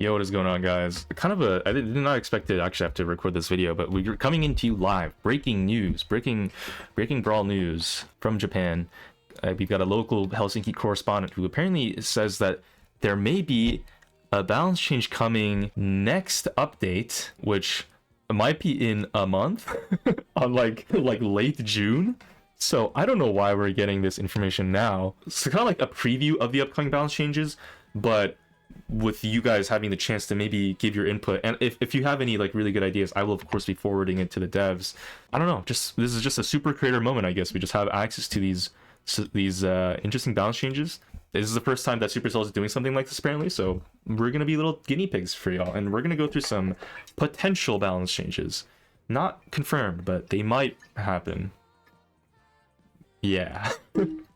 Yo, what is going on, guys? I did not expect to actually have to record this video, but we're coming into you live. Breaking news, breaking brawl news from Japan. We've got a local Helsinki correspondent who apparently says that there may be a balance change coming next update, which might be in a month, on like late June. So I don't know why we're getting this information now. It's kind of like a preview of the upcoming balance changes, but with you guys having the chance to maybe give your input. And if you have any like really good ideas, I will of course be forwarding it to the devs. I don't know, just this is just a super creator moment, I guess. We just have access to these interesting balance changes. This is the first time that Supercell is doing something like this apparently, so we're gonna be little guinea pigs for y'all, and we're gonna go through some potential balance changes. Not confirmed, but they might happen. Yeah.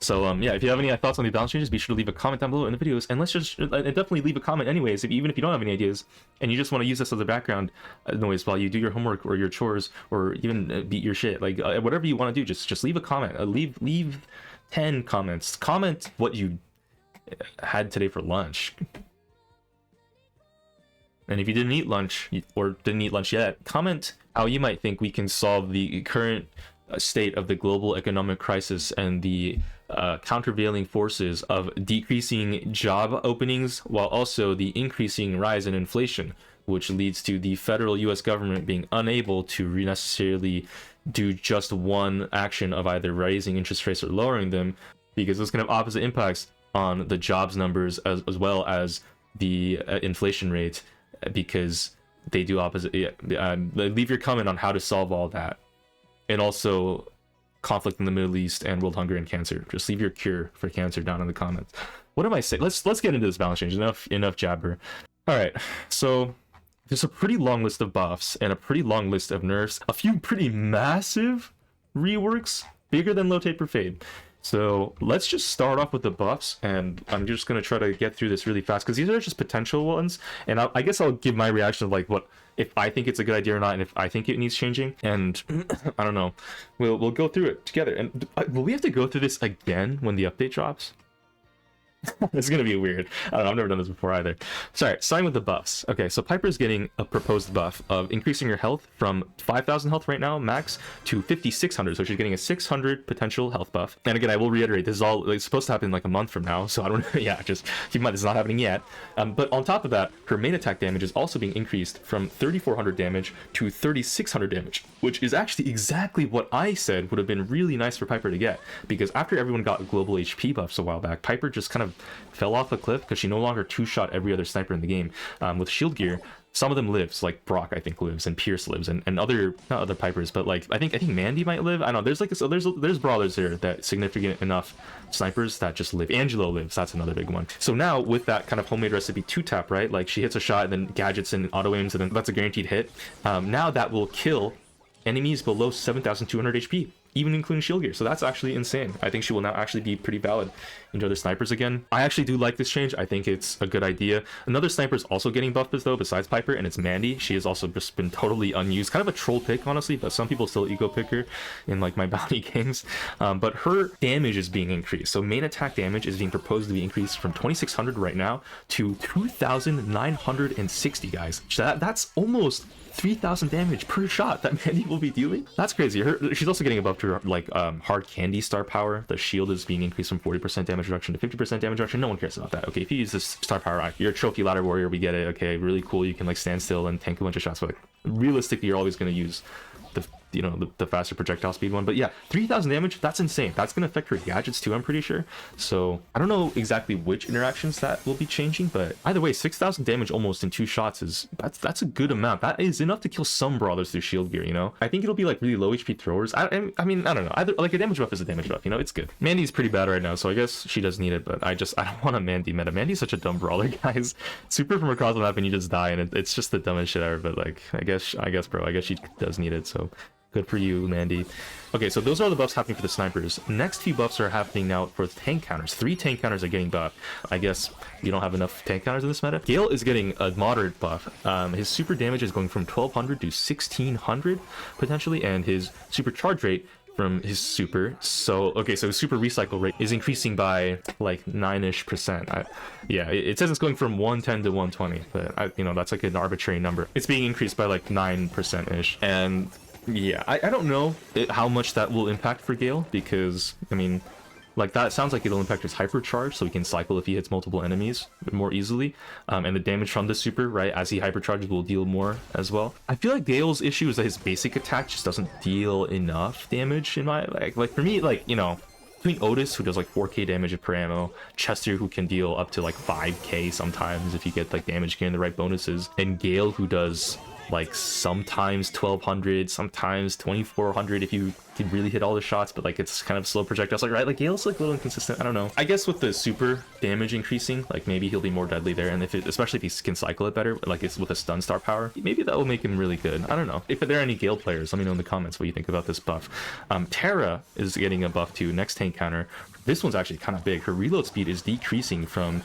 So yeah, if you have any thoughts on the balance changes, be sure to leave a comment down below in the videos, and let's just definitely leave a comment anyways, even if you don't have any ideas and you just want to use this as a background noise while you do your homework or your chores or even beat your shit, like whatever you want to do, just leave a comment. Leave 10 comments. Comment what you had today for lunch. And if you didn't eat lunch or didn't eat lunch yet, comment how you might think we can solve the current state of the global economic crisis and the countervailing forces of decreasing job openings while also the increasing rise in inflation, which leads to the federal US government being unable to necessarily do just one action of either raising interest rates or lowering them, because those can have opposite impacts on the jobs numbers as well as the inflation rate, because they do opposite. Leave your comment on how to solve all that. And also conflict in the Middle East and world hunger and cancer. Just leave your cure for cancer down in the comments. What am I saying? Let's get into this balance change. Enough jabber. All right, so there's a pretty long list of buffs and a pretty long list of nerfs. A few pretty massive reworks, bigger than low taper fade. So let's just start off with the buffs, and I'm just gonna try to get through this really fast because these are just potential ones, and I guess I'll give my reaction of like what if I think it's a good idea or not, and if I think it needs changing. And I don't know, we'll go through it together. And will we have to go through this again when the update drops? It's gonna be weird. I don't know, I've never done this before either. Sorry, starting with the buffs. Okay, so Piper's getting a proposed buff of increasing her health from 5,000 health right now max to 5,600, so she's getting a 600 potential health buff. And again, I will reiterate, this is all like, supposed to happen like a month from now, so I don't yeah, just keep in mind this is not happening yet. But on top of that, her main attack damage is also being increased from 3,400 damage to 3,600 damage, which is actually exactly what I said would have been really nice for Piper to get, because after everyone got global HP buffs a while back, Piper just kind of fell off a cliff because she no longer two-shot every other sniper in the game. With shield gear, some of them lives, like Brock I think lives, and Pierce lives, and other, not other Pipers, but like I think Mandy might live. I don't know, there's like so there's brawlers here that significant enough snipers that just live. Angelo lives, that's another big one. So now with that kind of homemade recipe 2-tap, right, like she hits a shot and then gadgets and auto aims and then that's a guaranteed hit. Now that will kill enemies below 7,200 HP, even including shield gear. So that's actually insane. I think she will now actually be pretty valid into other snipers again. I actually do like this change. I think it's a good idea. Another sniper is also getting buffed though, besides Piper, and it's Mandy. She has also just been totally unused. Kind of a troll pick, honestly, but some people still eco pick her in like my bounty games. But her damage is being increased. So main attack damage is being proposed to be increased from 2,600 right now to 2,960, guys. That's almost 3,000 damage per shot that Mandy will be dealing. That's crazy. She's also getting a buff to her like hard candy star power. The shield is being increased from 40% damage reduction to 50% damage reduction. No one cares about that. Okay, if you use this star power, you're a trophy ladder warrior, we get it. Okay, really cool. You can like stand still and tank a bunch of shots, but like, realistically you're always going to use the faster projectile speed one. But yeah, 3,000 damage, that's insane. That's going to affect her gadgets too, I'm pretty sure. So I don't know exactly which interactions that will be changing, but either way, 6,000 damage almost in 2 shots is that's a good amount. That is enough to kill some brawlers through shield gear, you know. I think it'll be like really low HP throwers. I mean, I don't know, either like a damage buff is a damage buff, you know. It's good. Mandy's pretty bad right now, so I guess she does need it, but I don't want a Mandy meta. Mandy's such a dumb brawler, guys. Super from across the map and you just die, and it's just the dumbest shit ever. But like I guess bro, I guess she does need it, so good for you, Mandy. Okay, so those are the buffs happening for the snipers. Next few buffs are happening now for tank counters. 3 tank counters are getting buffed. I guess you don't have enough tank counters in this meta. Gale is getting a moderate buff. His super damage is going from 1,200 to 1,600 potentially, and his super charge rate from his super. So okay, so his super recycle rate is increasing by like 9-ish%. Yeah, it says it's going from 110 to 120, but you know, that's like an arbitrary number. It's being increased by like 9% ish. And yeah, I don't know how much that will impact for Gale, because I mean, like that sounds like it'll impact his hypercharge, so he can cycle if he hits multiple enemies more easily. And the damage from the super, right, as he hypercharges will deal more as well. I feel like Gale's issue is that his basic attack just doesn't deal enough damage in my, like for me, like, you know, between Otis, who does like 4k damage per ammo, Chester, who can deal up to like 5k sometimes if you get like damage gain the right bonuses, and Gale, who does like sometimes 1200, sometimes 2400 if you can really hit all the shots, but like it's kind of slow projectiles, like, right, like Gale's like a little inconsistent. I don't know. I guess with the super damage increasing, like maybe he'll be more deadly there, and if it, especially if he can cycle it better, like it's with a stun star power, maybe that will make him really good. I don't know. If there are any Gale players, let me know in the comments what you think about this buff. Terra is getting a buff too, next tank counter. This one's actually kind of big. Her reload speed is decreasing from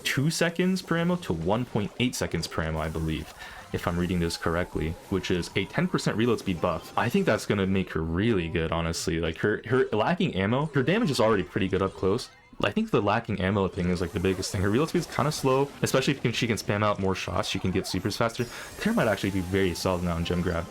2 seconds per ammo to 1.8 seconds per ammo, I believe, if I'm reading this correctly, which is a 10% reload speed buff. I think that's gonna make her really good, honestly. Like her lacking ammo, her damage is already pretty good up close. I think the lacking ammo thing is like the biggest thing. Her reload speed is kind of slow, especially if she can spam out more shots. She can get supers faster. Terra might actually be very solid now in gem grab.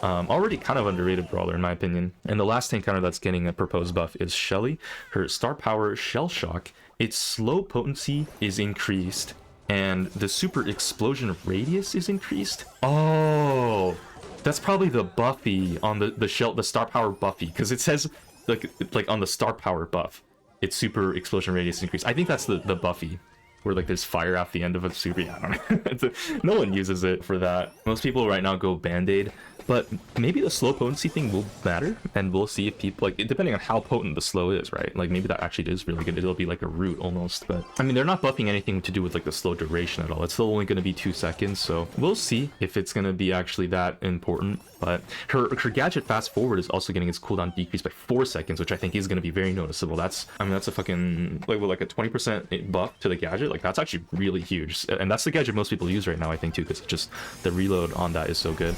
Already kind of underrated brawler in my opinion. And the last tank counter that's getting a proposed buff is Shelly. Her star power Shell Shock, its slow potency is increased, and the super explosion radius is increased. Oh, that's probably the Buffy on the star power Buffy, because it says like on the star power buff, its super explosion radius increased. I think that's the Buffy, where like there's fire at the end of a super. Yeah, I don't know. No one uses it for that. Most people right now go Band-Aid, but maybe the slow potency thing will matter, and we'll see if people, like, depending on how potent the slow is, right? Like maybe that actually is really good. It'll be like a root almost, but I mean, they're not buffing anything to do with like the slow duration at all. It's still only going to be 2 seconds, so we'll see if it's going to be actually that important. But her gadget fast forward is also getting its cooldown decreased by 4 seconds, which I think is going to be very noticeable. That's, I mean, that's a fucking like a 20% buff to the gadget. Like that's actually really huge, and that's the gadget most people use right now, I think, too, because just the reload on that is so good.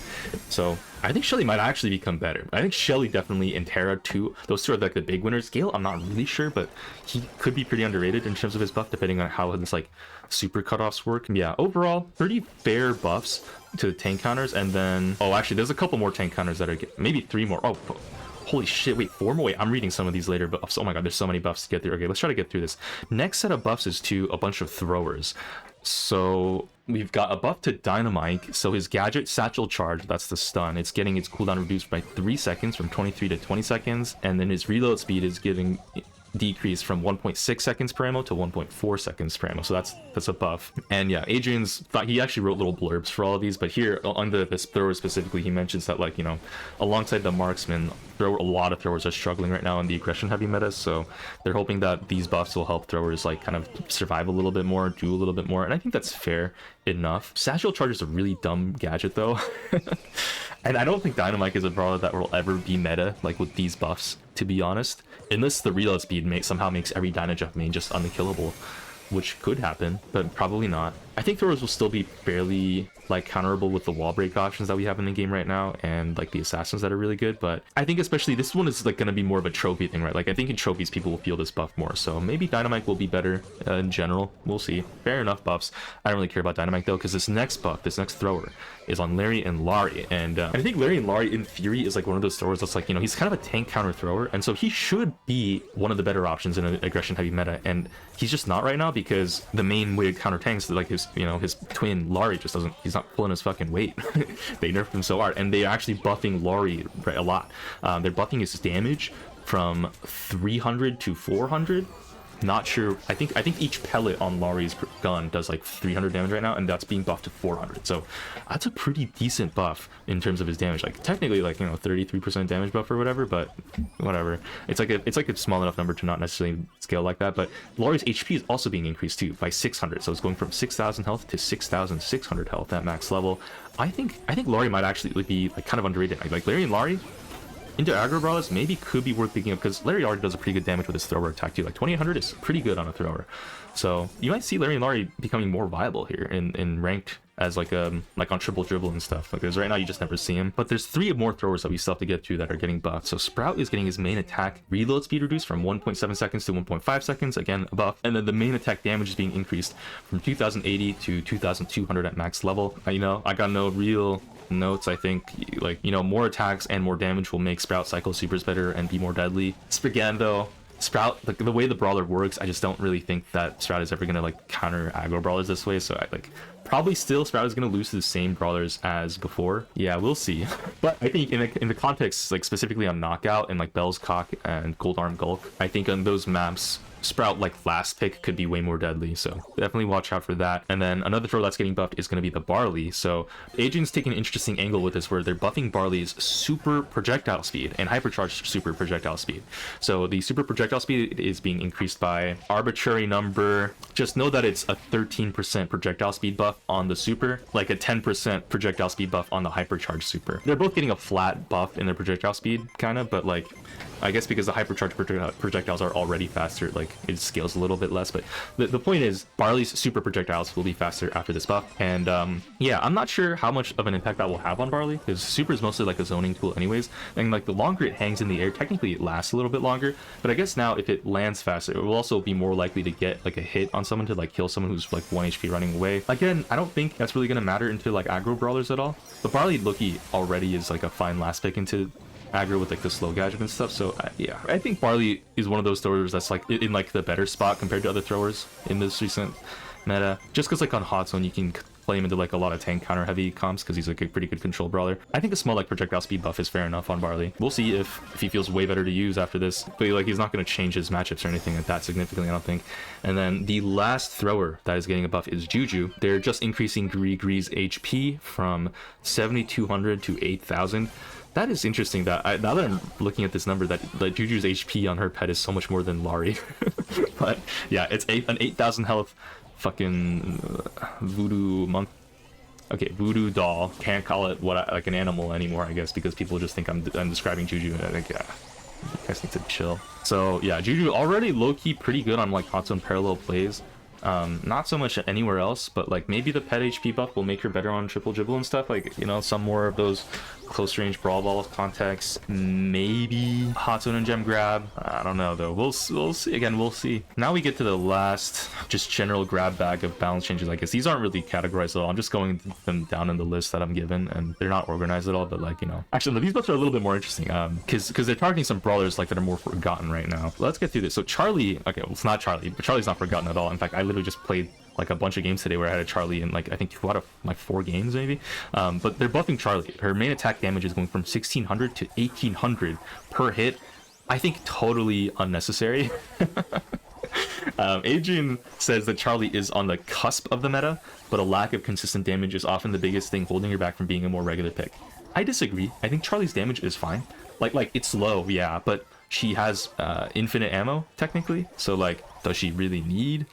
So I think Shelly might actually become better. I think Shelly definitely, and Terra too. Those two are like the big winners. Gale, I'm not really sure, but he could be pretty underrated in terms of his buff, depending on how his like super cutoffs work. Yeah, overall, pretty fair buffs to the tank counters. And then, oh, actually, there's a couple more tank counters that are maybe 3 more. Oh, holy shit, wait, 4 more? Wait, I'm reading some of these later buffs. Oh my god, there's so many buffs to get through. Okay, let's try to get through this. Next set of buffs is to a bunch of throwers. So we've got a buff to Dynamite. So his gadget Satchel Charge, that's the stun, it's getting its cooldown reduced by 3 seconds from 23 to 20 seconds. And then his reload speed is getting decreased from 1.6 seconds per ammo to 1.4 seconds per ammo. So that's a buff. And yeah, Adrian's thought, he actually wrote little blurbs for all of these, but here on this thrower specifically, he mentions that, like, you know, alongside the marksman, a lot of throwers are struggling right now in the aggression heavy meta, so they're hoping that these buffs will help throwers like kind of survive a little bit more, do a little bit more, and I think that's fair enough. Satchel Charge is a really dumb gadget though. And I don't think Dynamite is a brawler that will ever be meta, like, with these buffs, to be honest. Unless the reload speed somehow makes every Dynajump main just unkillable, which could happen, but probably not. I think throwers will still be fairly, like, counterable with the wall break options that we have in the game right now, and like the assassins that are really good. But I think especially this one is like going to be more of a trophy thing, right? Like I think in trophies people will feel this buff more, so maybe Dynamite will be better in general. We'll see. Fair enough buffs. I don't really care about Dynamite though, because this next buff, this next thrower, is on Larry and Laurie, and I think Larry and Laurie in theory is like one of those throwers that's like, you know, he's kind of a tank counter thrower, and so he should be one of the better options in an aggression heavy meta, and he's just not right now because the main way to counter tanks, like his, you know, his twin Laurie just doesn't, he's not pulling his fucking weight. They nerfed him so hard, and they're actually buffing Laurie a lot. They're buffing his damage from 300 to 400. Not sure. I think each pellet on Laurie's gun does like 300 damage right now, and that's being buffed to 400. So that's a pretty decent buff in terms of his damage. Like technically, like, you know, 33% damage buff or whatever, but whatever. It's like a small enough number to not necessarily scale like that. But Laurie's HP is also being increased too by 600. So it's going from 6,000 health to 6,600 health at max level. I think Laurie might actually be like kind of underrated. Like Larry and Laurie into aggro brawlers maybe could be worth picking up, because Larry already does a pretty good damage with his thrower attack too. Like 2800 is pretty good on a thrower, so you might see Larry and Laurie becoming more viable here in ranked as like on triple dribble and stuff. Like there's right now you just never see him. But there's 3 more throwers that we still have to get to that are getting buffed. So Sprout is getting his main attack reload speed reduced from 1.7 seconds to 1.5 seconds, again a buff. And then the main attack damage is being increased from 2080 to 2200 at max level. You know, I got no real notes. I think, like, you know, more attacks and more damage will make Sprout cycle supers better and be more deadly. Again though, Sprout, like the way the brawler works, I just don't really think that Sprout is ever gonna like counter aggro brawlers this way. So I like probably still Sprout is gonna lose to the same brawlers as before. Yeah, we'll see. But I think in the context, like specifically on Knockout and like Bell's Cock and Gold Arm Gulk, I think on those maps Sprout, like last pick, could be way more deadly, so definitely watch out for that. And then another throw that's getting buffed is going to be the Barley. So Adrian's taking an interesting angle with this, where they're buffing Barley's super projectile speed and hypercharged super projectile speed. So the super projectile speed is being increased by arbitrary number. Just know that it's a 13% projectile speed buff on the super, like a 10% projectile speed buff on the hypercharged super. They're both getting a flat buff in their projectile speed, kind of, but like I guess because the hypercharged projectiles are already faster, like it scales a little bit less. But the point is, Barley's super projectiles will be faster after this buff. And yeah, I'm not sure how much of an impact that will have on Barley, because super is mostly like a zoning tool anyways. And like the longer it hangs in the air, technically it lasts a little bit longer. But I guess now if it lands faster, it will also be more likely to get like a hit on someone to like kill someone who's like 1 HP running away. Again, I don't think that's really going to matter into like aggro brawlers at all. But Barley Loki already is like a fine last pick into aggro with like the slow gadget and stuff. So yeah, I think Barley is one of those throwers that's like in like the better spot compared to other throwers in this recent meta, just because like on hot zone you can play him into like a lot of tank counter heavy comps because he's like a pretty good control brawler. I think a small like projectile speed buff is fair enough on Barley. We'll see if he feels way better to use after this, but like he's not going to change his matchups or anything like that significantly, I don't think. And then the last thrower that is getting a buff is Juju. They're just increasing Gree's HP from 7200 to 8000. That is interesting that now that I'm looking at this number, that like Juju's HP on her pet is so much more than Laurie. But yeah, it's an 8000 health fucking voodoo monk. Okay, voodoo doll. Can't call it like an animal anymore, I guess, because people just think I'm describing Juju, and I think yeah, you guys need to chill. So yeah, Juju already low-key pretty good on like hot zone parallel plays. Not so much anywhere else, but like maybe the pet HP buff will make her better on triple dribble and stuff, like, you know, some more of those close range brawl ball contexts, maybe hot zone and gem grab. I don't know though, we'll see. Again, we'll see. Now we get to the last just general grab bag of balance changes. I guess these aren't really categorized at all. I'm just going them down in the list that I'm given, and they're not organized at all, but like, you know, actually these buffs are a little bit more interesting because they're targeting some brawlers like that are more forgotten right now. Let's get through this. So Charlie, okay, well, it's not Charlie, but Charlie's not forgotten at all. In fact, I literally just played like a bunch of games today where I had a Charlie in like I think 2 out of like 4 games maybe. But they're buffing Charlie. Her main attack damage is going from 1600 to 1800 per hit. I think totally unnecessary. Adrian says that Charlie is on the cusp of the meta, but a lack of consistent damage is often the biggest thing holding her back from being a more regular pick. I disagree. I think Charlie's damage is fine. Like it's low, yeah, but she has infinite ammo technically. So like, does she really need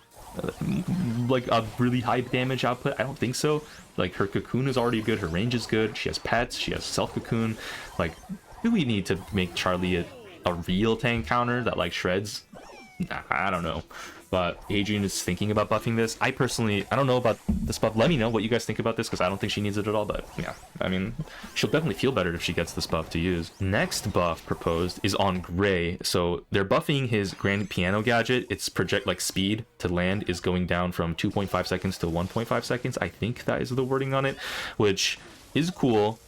like a really high damage output? I don't think so. Like her cocoon is already good, her range is good, she has pets, she has self cocoon. Like, do we need to make Charlie a real tank counter that like shreds? I don't know. But Adrian is thinking about buffing this. I don't know about this buff. Let me know what you guys think about this, because I don't think she needs it at all. But yeah, I mean, she'll definitely feel better if she gets this buff to use. Next buff proposed is on Gray. So they're buffing his Grand Piano gadget. Its project like speed to land is going down from 2.5 seconds to 1.5 seconds. I think that is the wording on it, which is cool.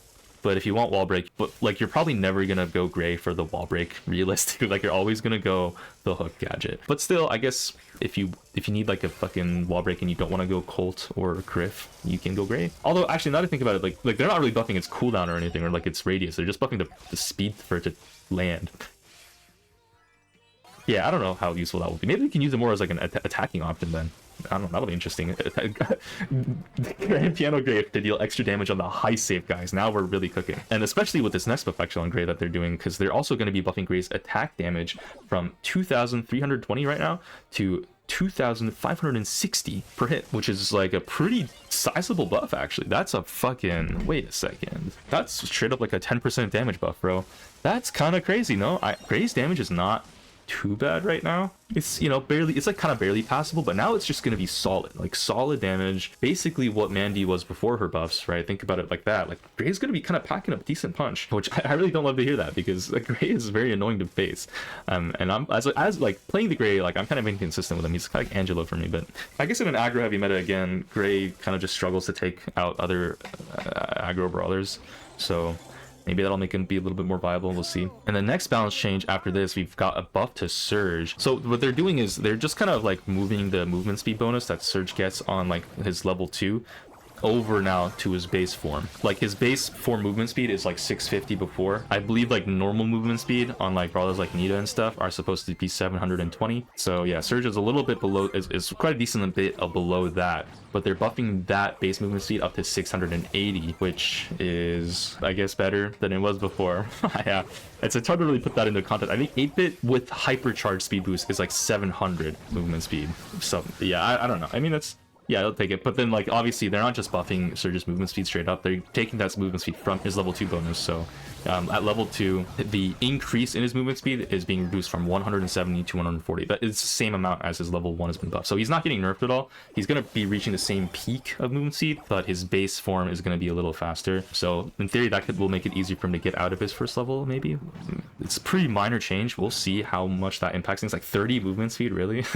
But if you want wall break, but like you're probably never gonna go Gray for the wall break realistically. Like you're always gonna go the hook gadget. But still, I guess if you need like a fucking wall break and you don't want to go Colt or Griff, you can go Gray. Although actually, now that I think about it, like they're not really buffing its cooldown or anything, or like its radius. They're just buffing the speed for it to land. Yeah, I don't know how useful that will be. Maybe we can use it more as like an attacking option then. I don't know, that'll be interesting. Grand Piano Gray to deal extra damage on the high save guys. Now we're really cooking. And especially with this next buff actually on Gray that they're doing, because they're also going to be buffing Gray's attack damage from 2,320 right now to 2,560 per hit, which is like a pretty sizable buff actually. That's a fucking, wait a second, that's straight up like a 10% damage buff, bro. That's kind of crazy. No, Gray's damage is not too bad right now. It's, you know, barely, it's like kind of barely passable, but now it's just going to be solid, like solid damage. Basically what Mandy was before her buffs, right? Think about it like that. Like Gray's going to be kind of packing up decent punch, which I really don't love to hear that, because like Gray is very annoying to face. And I'm as like playing the Gray, like I'm kind of inconsistent with him. He's kind of like Angelo for me, but I guess in an aggro heavy meta again, Gray kind of just struggles to take out other aggro brawlers. So maybe that'll make him be a little bit more viable. We'll see. And the next balance change after this, we've got a buff to Surge. So what they're doing is they're just kind of like moving the movement speed bonus that Surge gets on like his level 2 over now to his base form. Like his base form movement speed is like 650 before. I believe like normal movement speed on like brawlers like Nita and stuff are supposed to be 720. So yeah, Surge is a little bit below, is quite a decent bit below that, but they're buffing that base movement speed up to 680, which is, I guess, better than it was before. Yeah, it's hard to really put that into context. I think 8-bit with hypercharged speed boost is like 700 movement speed. So yeah, I don't know. I mean, that's, yeah, I'll take it. But then, like, obviously, they're not just buffing Surge's movement speed straight up. They're taking that movement speed from his level 2 bonus. So, at level 2, the increase in his movement speed is being reduced from 170 to 140. But it's the same amount as his level 1 has been buffed. So he's not getting nerfed at all. He's going to be reaching the same peak of movement speed, but his base form is going to be a little faster. So, in theory, that will make it easier for him to get out of his first level, maybe. It's a pretty minor change. We'll see how much that impacts things. Like 30 movement speed, really?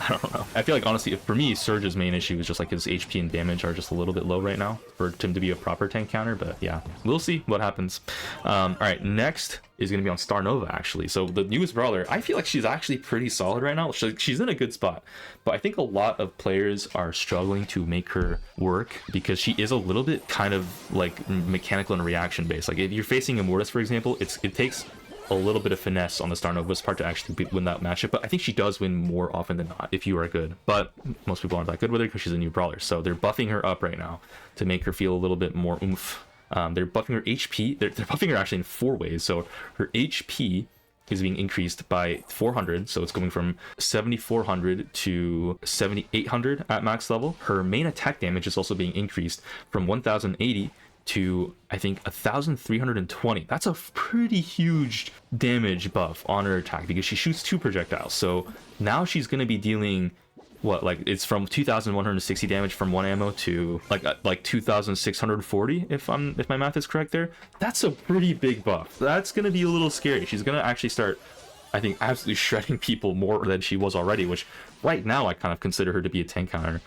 I don't know. I feel like, honestly, for me, Surge's main issue is just like his HP and damage are just a little bit low right now for him to be a proper tank counter. But yeah, we'll see what happens. All right, next is going to be on Starnova, actually. So the newest brawler, I feel like she's actually pretty solid right now. She's in a good spot, but I think a lot of players are struggling to make her work because she is a little bit kind of like mechanical and reaction based. Like if you're facing Immortus, for example, it takes a little bit of finesse on the Starnova's part to actually win that matchup, but I think she does win more often than not if you are good. But most people aren't that good with her because she's a new brawler, so they're buffing her up right now to make her feel a little bit more oomph. They're buffing her HP. They're buffing her actually in 4 ways. So her HP is being increased by 400, so it's going from 7400 to 7800 at max level. Her main attack damage is also being increased from 1080 to, I think, 1320. That's a pretty huge damage buff on her attack because she shoots 2 projectiles. So now she's going to be dealing what, like it's from 2160 damage from 1 ammo to like 2640 if my math is correct there. That's a pretty big buff. That's going to be a little scary. She's going to actually start, I think, absolutely shredding people more than she was already, which right now I kind of consider her to be a tank counter.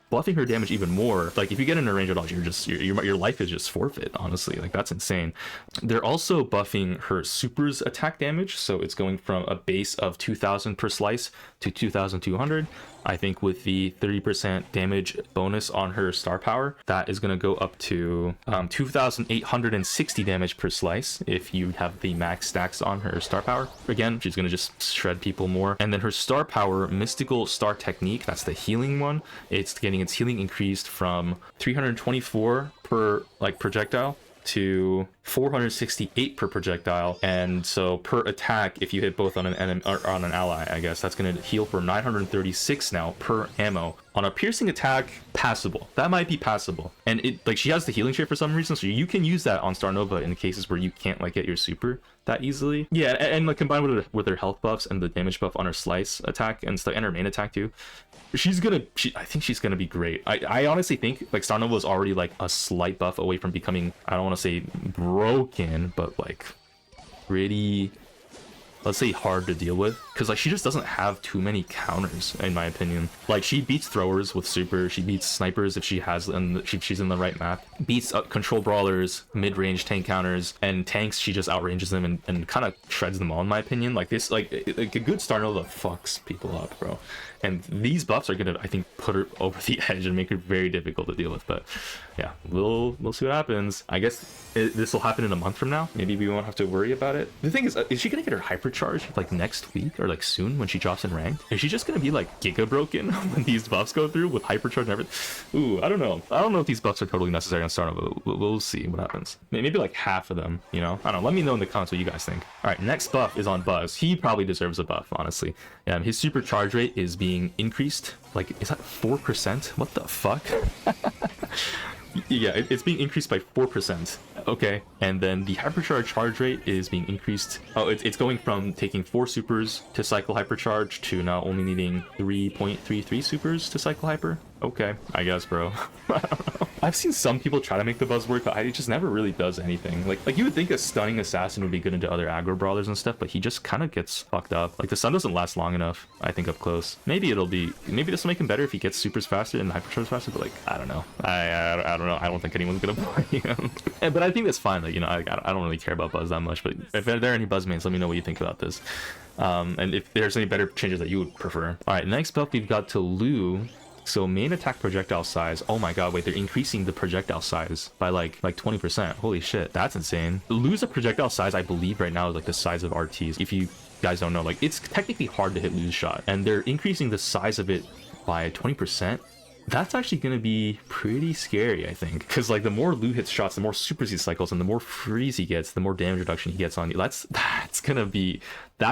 Buffing her damage even more, like if you get in a range of dodge, your life is just forfeit, honestly. Like that's insane. They're also buffing her super's attack damage, so it's going from a base of 2000 per slice to 2200. I think with the 30% damage bonus on her star power, that is going to go up to 2860 damage per slice if you have the max stacks on her star power. Again, she's going to just shred people more. And then her star power, mystical star technique, that's the healing one. It's getting its healing increased from 324 per like projectile to 468 per projectile, and so per attack if you hit both on an enemy or on an ally, I guess that's going to heal for 936 now per ammo. On a piercing attack, passable. That might be passable, and it, like, she has the healing trait for some reason, so you can use that on Starnova in cases where you can't like get your super that easily. Yeah, and like combined with her health buffs and the damage buff on her slice attack and stuff, and her main attack too, I think she's gonna be great. I honestly think like Starnova is already like a slight buff away from becoming, I don't want to say broken, but like pretty, let's say, hard to deal with, because like she just doesn't have too many counters in my opinion. Like she beats throwers with super, she beats snipers if she has, and she's in the right map, beats control brawlers, mid-range tank counters, and tanks she just outranges them and kind of shreds them all in my opinion. Like this, like a good Starnova fucks people up, bro. And these buffs are gonna, I think, put her over the edge and make her very difficult to deal with. But yeah, we'll see what happens. I guess this will happen in a month from now. Maybe we won't have to worry about it. The thing is she gonna get her hypercharge like next week or like soon when she drops in ranked? Is she just gonna be like giga broken when these buffs go through with hypercharge and everything? Ooh, I don't know. I don't know if these buffs are totally necessary on Starnova. We'll see what happens. Maybe like half of them, you know? I don't know. Let me know in the comments what you guys think. All right, next buff is on Buzz. He probably deserves a buff, honestly. His super charge rate is being increased. Like, is that 4%? What the fuck? Yeah, it's being increased by 4%. Okay, and then the hypercharge charge rate is being increased. Oh, it's going from taking 4 supers to cycle hypercharge to now only needing 3.33 supers to cycle hyper. Okay, I guess, bro. I don't know. I've seen some people try to make the buzz work, but it just never really does anything. Like you would think a stunning assassin would be good into other aggro brawlers and stuff, but he just kind of gets fucked up. Like the stun doesn't last long enough, I think, up close. Maybe this will make him better if he gets supers faster and hypercharge faster, but like, I don't know. I don't know. I don't think anyone's gonna play him. But I think that's fine. Like, you know, I don't really care about buzz that much, but if there are any buzz mains, let me know what you think about this. And if there's any better changes that you would prefer. All right, next buff we've got to Lu. So main attack projectile size. Oh my god, wait, they're increasing the projectile size by like 20%. Holy shit, that's insane. Lu's projectile size, I believe right now is like the size of RTs. If you guys don't know, like it's technically hard to hit Lu's shot, and they're increasing the size of it by 20%. That's actually going to be pretty scary, I think, because like the more Lu hits shots, the more supers he cycles, and the more freeze he gets, the more damage reduction he gets on you. That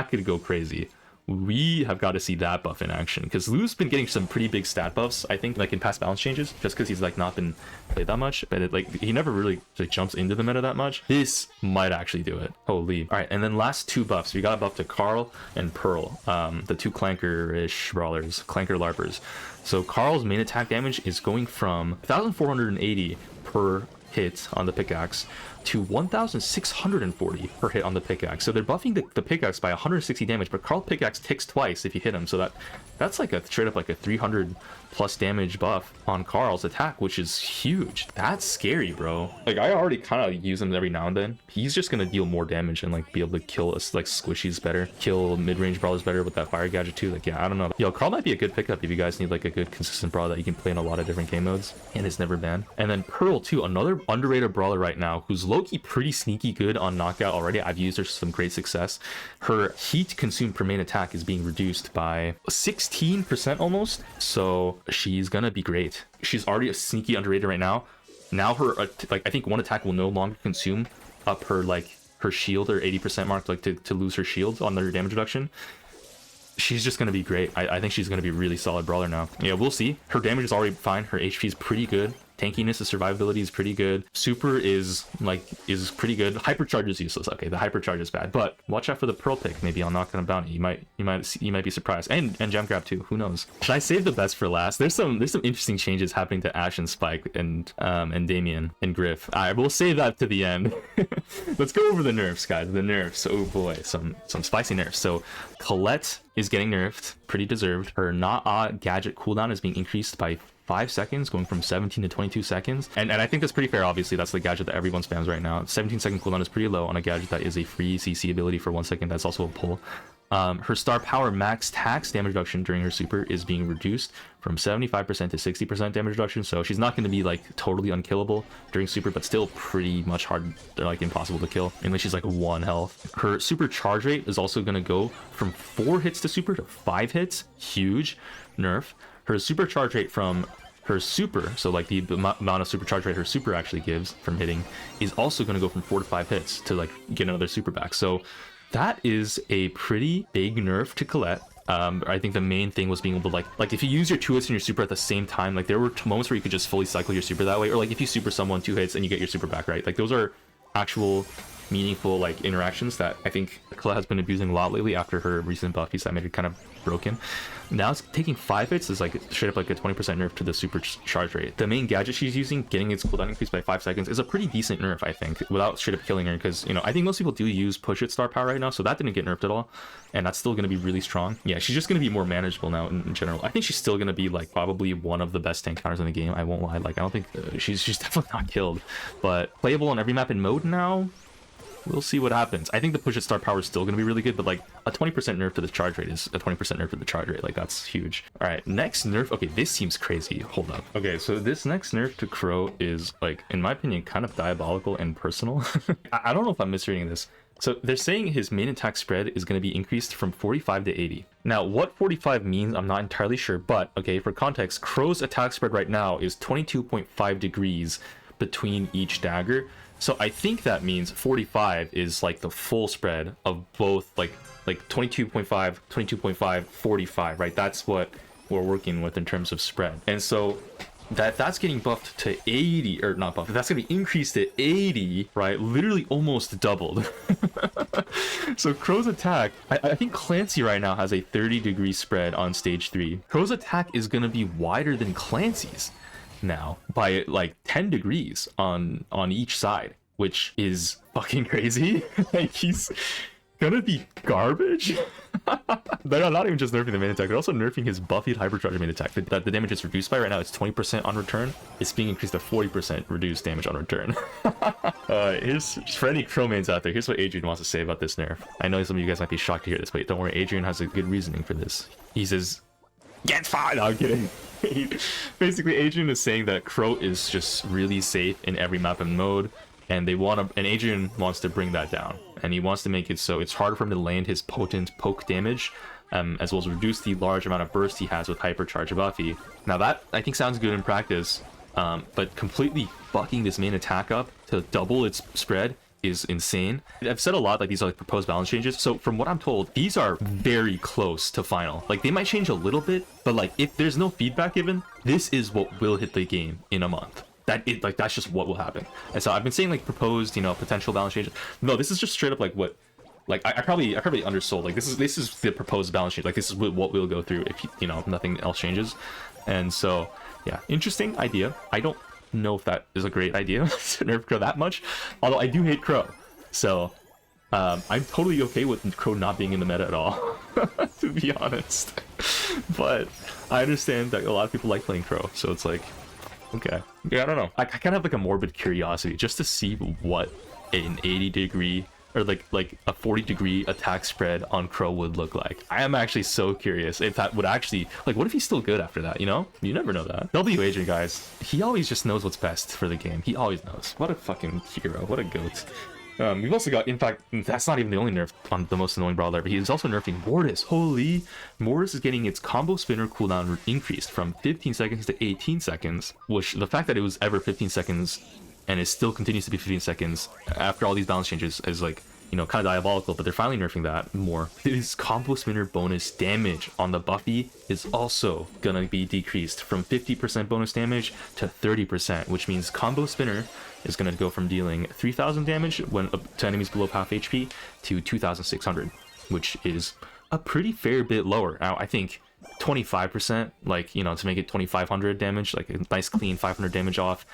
could go crazy. We have got to see that buff in action, because Lu's been getting some pretty big stat buffs, I think, like in past balance changes, just because he's like not been played that much, but he never really like jumps into the meta that much. This might actually do it. Holy. All right, and then last 2 buffs. We got a buff to Carl and Pearl, the 2 clanker-ish brawlers, clanker larpers. So Carl's main attack damage is going from 1,480 per hit on the pickaxe to 1,640 per hit on the pickaxe. So they're buffing the pickaxe by 160 damage, but Carl pickaxe ticks twice if you hit him. So that's like a straight up like a 300 plus damage buff on Carl's attack, which is huge. That's scary, bro. Like I already kind of use him every now and then. He's just gonna deal more damage and like be able to kill us like squishies better, kill mid-range brawlers better with that fire gadget too. Like, yeah, I don't know. Yo, Carl might be a good pickup if you guys need like a good consistent brawler that you can play in a lot of different game modes and is never banned. And then Pearl too, another underrated brawler right now who's low-key pretty sneaky good on knockout already. I've used her to some great success. Her heat consumed per main attack is being reduced by 16% almost. So she's gonna be great. She's already a sneaky underrated right now. Now her like I think one attack will no longer consume up her like her shield or 80% mark, like to lose her shield on their damage reduction. She's just gonna be great. I think she's gonna be a really solid brawler now. Yeah, we'll see. Her damage is already fine. Her HP is pretty good. Tankiness and survivability is pretty good. Super is pretty good. Hypercharge is useless. Okay, the hypercharge is bad, but watch out for the Pearl pick. Maybe I'll knock on a bounty. You might be surprised. And jam grab too. Who knows? Should I save the best for last? There's some interesting changes happening to Ash and Spike and Damien and Griff. I will save that to the end. Let's go over the nerfs, guys. The nerfs. Oh boy, some spicy nerfs. So Colette is getting nerfed, pretty deserved. Her not gadget cooldown is being increased by 5 seconds, going from 17 to 22 seconds. And I think that's pretty fair. Obviously, that's the gadget that everyone spams right now. 17-second cooldown is pretty low on a gadget that is a free CC ability for 1 second. That's also a pull. Her star power max tax damage reduction during her super is being reduced from 75% to 60% damage reduction. So she's not going to be like totally unkillable during super, but still pretty much hard, like impossible to kill unless she's like 1 health. Her super charge rate is also going to go from 4 hits to super to 5 hits. Huge nerf. Her super charge rate from her super, so like the amount of super charge rate her super actually gives from hitting, is also going to go from 4 to 5 hits to like get another super back. So that is a pretty big nerf to Colette. I think the main thing was being able to like if you use your 2 hits and your super at the same time, like there were moments where you could just fully cycle your super that way, or like if you super someone 2 hits and you get your super back, right? Like those are actual meaningful like interactions that I think Colette has been abusing a lot lately after her recent buff piece that made it kind of broken. Now it's taking 5 hits is like straight up like a 20% nerf to the super charge rate. The main gadget she's using, getting its cooldown increased by 5 seconds, is a pretty decent nerf, I think, without straight up killing her, because, you know, I think most people do use push it star power right now, so that didn't get nerfed at all, and that's still going to be really strong. Yeah, she's just going to be more manageable now in general. I think she's still going to be like probably one of the best tank counters in the game. I won't lie. Like I don't think she's definitely not killed, but playable on every map in mode now. We'll see what happens. I think the push at star power is still going to be really good, but like a 20% nerf to the charge rate is a 20% nerf to the charge rate. Like that's huge. All right, next nerf. Okay, this seems crazy. Hold up. Okay, so this next nerf to Crow is like, in my opinion, kind of diabolical and personal. I don't know if I'm misreading this. So they're saying his main attack spread is going to be increased from 45 to 80. Now, what 45 means, I'm not entirely sure, but okay, for context, Crow's attack spread right now is 22.5 degrees between each dagger. So I think that means 45 is like the full spread of both like 22.5, 22.5, 45, right? That's what we're working with in terms of spread. And so that's getting buffed to 80, or not buffed, that's gonna be increased to 80, right? Literally almost doubled. So Crow's attack, I think Clancy right now has a 30-degree spread on stage 3. Crow's attack is gonna be wider than Clancy's now by like 10 degrees on each side, which is fucking crazy. Like, he's gonna be garbage. They're not even just nerfing the main attack, they're also nerfing his buffied hypercharger main attack. The damage it's reduced by right now, it's 20% on return. It's being increased to 40% reduced damage on return. Here's for any Crow mains out there, here's what Adrian wants to say about this nerf. I know some of you guys might be shocked to hear this, but don't worry, Adrian has a good reasoning for this. He says, "Get fine." No, I'm kidding. Basically, Adrian is saying that Crow is just really safe in every map and mode, and Adrian wants to bring that down, and he wants to make it so it's harder for him to land his potent poke damage, as well as reduce the large amount of burst he has with hypercharge buffy. Now that I think sounds good in practice, but completely fucking this main attack up to double its spread is insane. I've said a lot, like, these are like proposed balance changes, so from what I'm told, these are very close to final. Like, they might change a little bit, but like, if there's no feedback given, this is what will hit the game in a month. That's just what will happen. And so I've been saying like proposed, you know, potential balance changes. No, this is just straight up like what, like, I probably undersold. Like, this is the proposed balance change. Like, this is what we'll go through if, you know, nothing else changes. And so yeah, interesting idea. I don't know if that is a great idea to nerf Crow that much, although I do hate Crow, so I'm totally okay with Crow not being in the meta at all, to be honest. But I understand that a lot of people like playing Crow, so it's like, okay, yeah, I don't know. I kind of have like a morbid curiosity just to see what an 80-degree or like a 40-degree attack spread on Crow would look like. I am actually so curious if that would actually, like, what if he's still good after that, you know? You never know that. W Adrian, guys, he always just knows what's best for the game. He always knows. What a fucking hero. What a goat. We've also got, in fact, that's not even the only nerf on the most annoying brawler, but he's also nerfing Mortis. Holy, Mortis is getting its combo spinner cooldown increased from 15 seconds to 18 seconds, which the fact that it was ever 15 seconds and it still continues to be 15 seconds after all these balance changes is, like, you know, kind of diabolical, but they're finally nerfing that more. His combo spinner bonus damage on the Buffy is also gonna be decreased from 50% bonus damage to 30%, which means combo spinner is gonna go from dealing 3,000 damage when to enemies below half HP to 2,600, which is a pretty fair bit lower. Now, I think 25%, like, you know, to make it 2,500 damage, like a nice clean 500 damage off,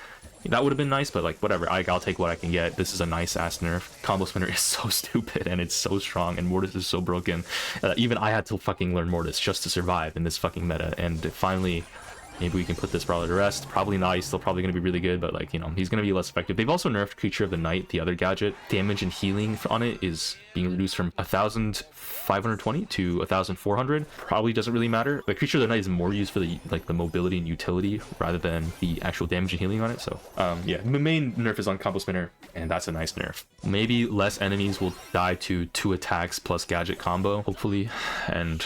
that would have been nice, but like, whatever, I'll take what I can get. This is a nice ass nerf. Combo spinner is so stupid and it's so strong, and Mortis is so broken. Even I had to fucking learn Mortis just to survive in this fucking meta, and finally maybe we can put this brawler to rest. Probably not. He's still probably going to be really good, but like, you know, he's going to be less effective. They've also nerfed Creature of the Night, the other gadget. Damage and healing on it is being reduced from 1,520 to 1,400. Probably doesn't really matter. The Creature of the Night is more used for the, like, the mobility and utility rather than the actual damage and healing on it. So yeah, the main nerf is on combo spinner, and that's a nice nerf. Maybe less enemies will die to 2 attacks plus gadget combo, hopefully, and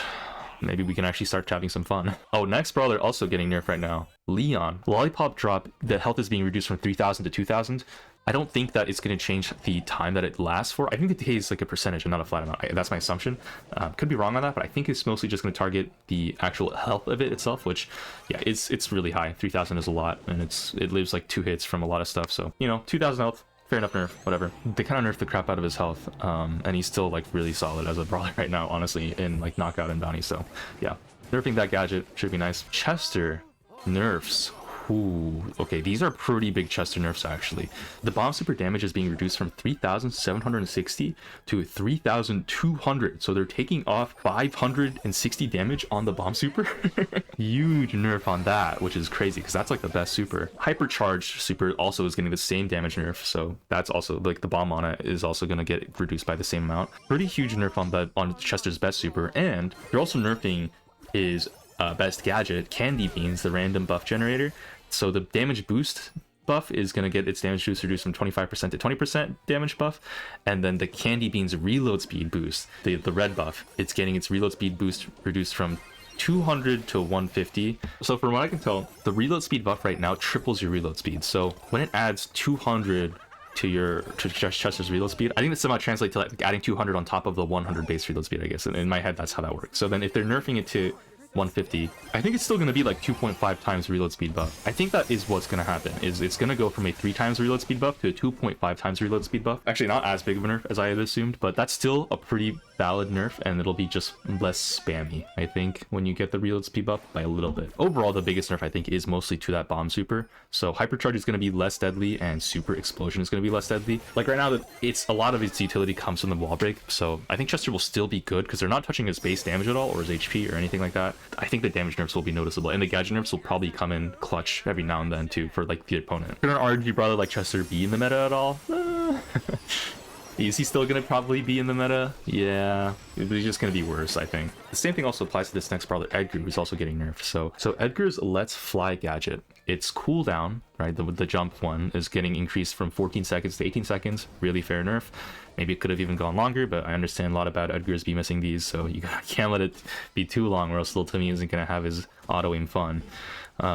maybe we can actually start having some fun. Oh, next brawler also getting nerfed right now. Leon. Lollipop drop, the health is being reduced from 3,000 to 2,000. I don't think that it's going to change the time that it lasts for. I think the decay is like a percentage and not a flat amount. That's my assumption. Could be wrong on that, but I think it's mostly just going to target the actual health of it itself, which, yeah, it's really high. 3,000 is a lot, and it lives like 2 hits from a lot of stuff. So, you know, 2,000 health. Fair enough nerf, whatever. They kind of nerfed the crap out of his health, and he's still like really solid as a brawler right now, honestly, in like knockout and bounty. So yeah, nerfing that gadget should be nice. Chester nerfs. Ooh, okay, these are pretty big Chester nerfs actually. The bomb super damage is being reduced from 3,760 to 3,200, so they're taking off 560 damage on the bomb super. Huge nerf on that, which is crazy because that's like the best super. Hypercharged super also is getting the same damage nerf, so that's also like the bomb on it is also going to get reduced by the same amount. Pretty huge nerf on Chester's best super, and they're also nerfing his best gadget, Candy Beans, the random buff generator. So the damage boost buff is going to get its damage boost reduced from 25% to 20% damage buff, and then the Candy Beans reload speed boost, the red buff, it's getting its reload speed boost reduced from 200 to 150. So from what I can tell, the reload speed buff right now triples your reload speed. So when it adds 200 to Chester's reload speed, I think that somehow translates to like adding 200 on top of the 100 base reload speed, I guess. In my head, that's how that works. So then if they're nerfing it to 150. I think it's still going to be like 2.5 times reload speed buff. I think that is what's going to happen, is it's going to go from a 3 times reload speed buff to a 2.5 times reload speed buff. Actually, not as big of a nerf as I had assumed, but that's still a pretty valid nerf, and it'll be just less spammy, I think, when you get the reload speed buff by a little bit. Overall, the biggest nerf, I think, is mostly to that bomb super. So hypercharge is going to be less deadly, and super explosion is going to be less deadly. Like right now, it's a lot of its utility comes from the wall break, so I think Chester will still be good because they're not touching his base damage at all, or his HP or anything like that. I think the damage nerfs will be noticeable, and the gadget nerfs will probably come in clutch every now and then too for like the opponent. Could an RNG brawler like Chester be in the meta at all? Is he still gonna probably be in the meta? Yeah, he's just gonna be worse, I think. The same thing also applies to this next brawler, Edgar, who's also getting nerfed. So Edgar's Let's Fly gadget, its cooldown, right, the jump one, is getting increased from 14 seconds to 18 seconds. Really fair nerf. Maybe it could have even gone longer, but I understand a lot about Edgar's be missing these, so you can't let it be too long, or else little Timmy isn't gonna have his auto aim fun.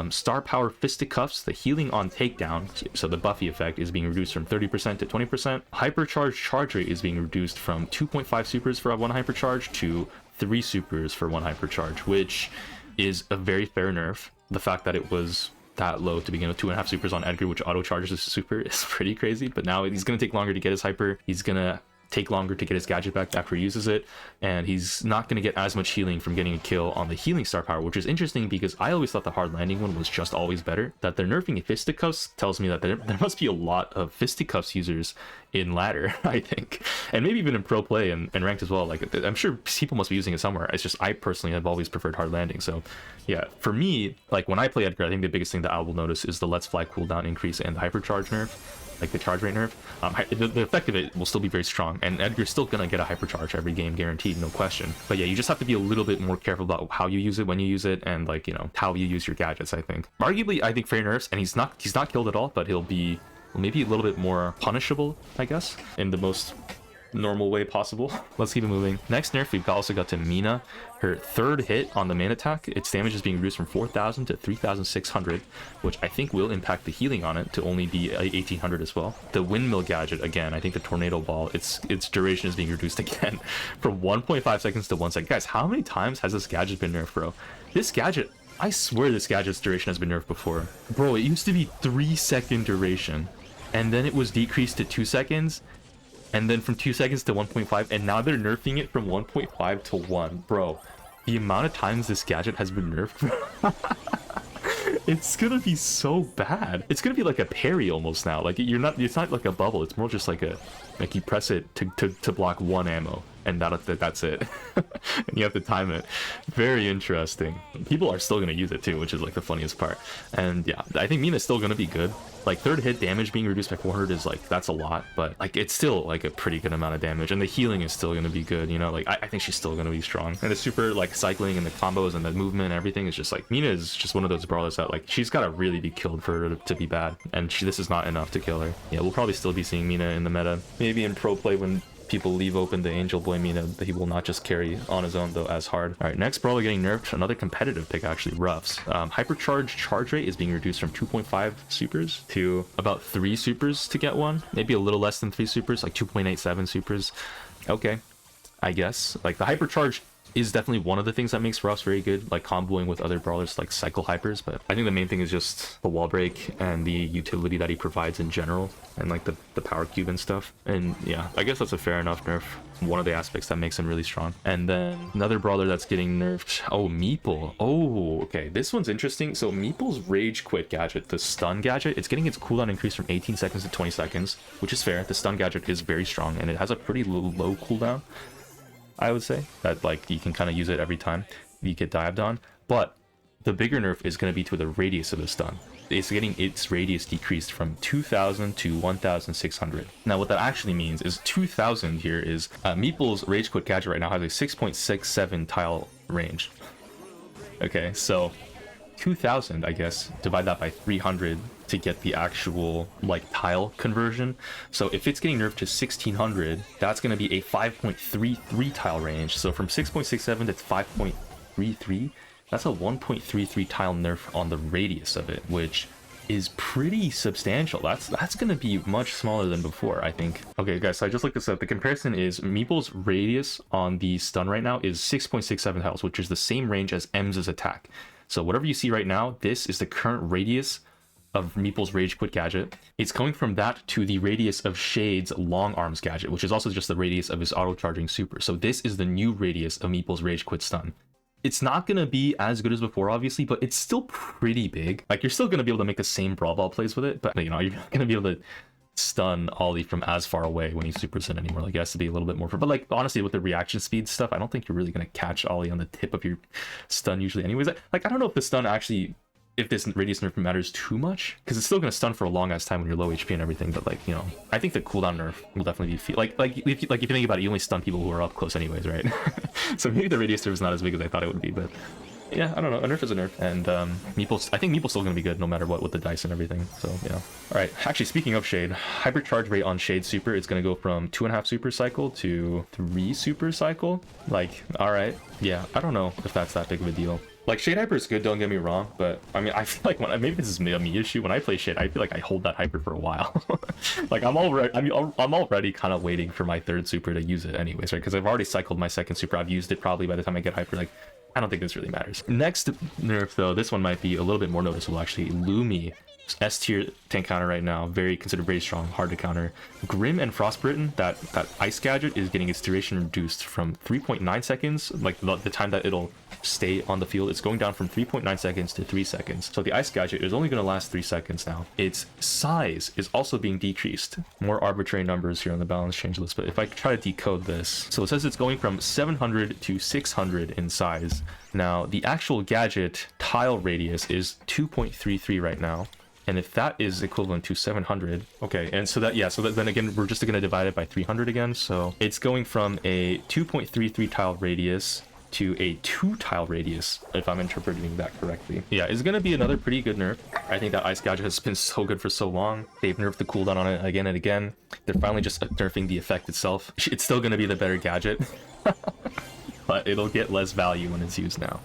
Star Power Fisticuffs, the healing on takedown, so the Buffy effect, is being reduced from 30% to 20%. Hypercharge charge rate is being reduced from 2.5 supers for 1 hypercharge to 3 supers for 1 hypercharge, which is a very fair nerf. The fact that it was that low to begin with, 2.5 supers on Edgar, which auto charges his super, is pretty crazy. But now he's going to take longer to get his hyper. He's going to take longer to get his gadget back after he uses it, and he's not going to get as much healing from getting a kill on the healing star power, which is interesting because I always thought the hard landing one was just always better. That they're nerfing fisticuffs tells me that there must be a lot of fisticuffs users in ladder, I think, and maybe even in pro play and ranked as well. Like, I'm sure people must be using it somewhere. It's just I personally have always preferred hard landing. So yeah, for me, like when I play Edgar, I think the biggest thing that I will notice is the Let's Fly cooldown increase and the hypercharge nerf, like the charge rate nerf. The effect of it will still be very strong, and Edgar's still gonna get a hypercharge every game, guaranteed, no question. But yeah, you just have to be a little bit more careful about how you use it, when you use it, and like, you know, how you use your gadgets. I think arguably, I think fair nerfs, and he's not killed at all, but he'll be maybe a little bit more punishable, I guess, in the most normal way possible. Let's keep it moving. Next nerf, we've also got to Mina. Her third hit on the main attack, its damage is being reduced from 4,000 to 3,600, which I think will impact the healing on it to only be 1,800 as well. The windmill gadget, again, I think the tornado ball, its duration is being reduced again from 1.5 seconds to 1 second. Guys, how many times has this gadget been nerfed, bro? This gadget, I swear this gadget's duration has been nerfed before. Bro, it used to be 3-second duration, and then it was decreased to 2 seconds, and then from 2 seconds to 1.5, and now they're nerfing it from 1.5 to 1. Bro, the amount of times this gadget has been nerfed, it's gonna be so bad. It's gonna be like a parry almost now. Like, it's not like a bubble, it's more just like you press it to block 1 ammo, and that's it. And you have to time it. Very interesting. People are still gonna use it too, which is like the funniest part. And yeah, I think Mina's still gonna be good. Like, third hit damage being reduced by 400 is like, that's a lot, but like, it's still like a pretty good amount of damage, and the healing is still gonna be good, you know. Like, I think she's still gonna be strong, and the super like cycling and the combos and the movement and everything is just like, Mina is just one of those brawlers that like, she's gotta really be killed for her to be bad, and this is not enough to kill her. Yeah, we'll probably still be seeing Mina in the meta, maybe in pro play when people leave open the Angel Boy Mina. He will not just carry on his own though as hard. All right, next brawler getting nerfed, another competitive pick actually, Ruffs. Hypercharge charge rate is being reduced from 2.5 supers to about 3 supers to get one, maybe a little less than 3 supers, like 2.87 supers. Okay, I guess. Like, the hypercharge is definitely one of the things that makes Ruffs very good, like comboing with other brawlers like cycle hypers, but I think the main thing is just the wall break and the utility that he provides in general, and like the power cube and stuff. And yeah, I guess that's a fair enough nerf, one of the aspects that makes him really strong. And then another brawler that's getting nerfed, oh, Meeple. Oh, okay, this one's interesting. So Meeple's rage quit gadget, the stun gadget, it's getting its cooldown increased from 18 seconds to 20 seconds, which is fair. The stun gadget is very strong, and it has a pretty low cooldown, I would say, that like you can kind of use it every time you get dived on. But the bigger nerf is going to be to the radius of the stun. It's getting its radius decreased from 2,000 to 1,600. Now what that actually means is 2,000 here is Meeple's rage quit gadget right now has a 6.67 tile range. Okay, so 2,000, I guess, divide that by 300 to get the actual like tile conversion. So if it's getting nerfed to 1,600, that's going to be a 5.33 tile range. So from 6.67 to 5.33, that's a 1.33 tile nerf on the radius of it, which is pretty substantial. That's gonna be much smaller than before, I think. Okay, guys, so I just looked this up. The comparison is Meeple's radius on the stun right now is 6.67 health, which is the same range as Em's attack. So whatever you see right now, this is the current radius of Meeple's Rage Quit gadget. It's going from that to the radius of Shade's Long Arms gadget, which is also just the radius of his auto-charging super. So this is the new radius of Meeple's Rage Quit stun. It's not going to be as good as before, obviously, but it's still pretty big. Like, you're still going to be able to make the same Brawl Ball plays with it, but, you know, you're not going to be able to stun Ollie from as far away when he supers in anymore. Like, it has to be a little bit more... But, like, honestly, with the reaction speed stuff, I don't think you're really going to catch Ollie on the tip of your stun usually anyways. Like, I don't know if the stun actually... if this radius nerf matters too much, because it's still going to stun for a long ass time when you're low HP and everything, but like, you know, I think the cooldown nerf will definitely be if you think about it, you only stun people who are up close anyways, right? So maybe the radius nerf is not as big as I thought it would be, but yeah, I don't know. A nerf is a nerf, and Meeple's, I think Meeple's still going to be good no matter what with the dice and everything, so yeah. Alright, actually, speaking of Shade, hypercharge rate on Shade super is going to go from 2.5 super cycle to 3 super cycle. Like, alright, yeah, I don't know if that's that big of a deal. Like, Shade Hyper is good, don't get me wrong, but I mean, I feel like maybe this is a me issue. When I play Shade, I feel like I hold that Hyper for a while. Like, I'm already kind of waiting for my 3rd super to use it anyways, right? Because I've already cycled my 2nd super. I've used it probably by the time I get Hyper. Like, I don't think this really matters. Next nerf, though, this one might be a little bit more noticeable, actually. Lumi. S tier tank counter right now, considered very strong, hard to counter. Grim and Frostbitten, that ice gadget is getting its duration reduced from 3.9 seconds, like the time that it'll stay on the field. It's going down from 3.9 seconds to 3 seconds. So the ice gadget is only going to last 3 seconds now. Its size is also being decreased. More arbitrary numbers here on the balance change list, but if I try to decode this, so it says it's going from 700 to 600 in size. Now the actual gadget tile radius is 2.33 right now. And if that is equivalent to 700, okay, and so that, yeah, so that, then again, we're just going to divide it by 300 again. So it's going from a 2.33 tile radius to a 2 tile radius, if I'm interpreting that correctly. Yeah, it's going to be another pretty good nerf. I think that ice gadget has been so good for so long. They've nerfed the cooldown on it again and again. They're finally just nerfing the effect itself. It's still going to be the better gadget, but it'll get less value when it's used now.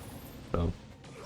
So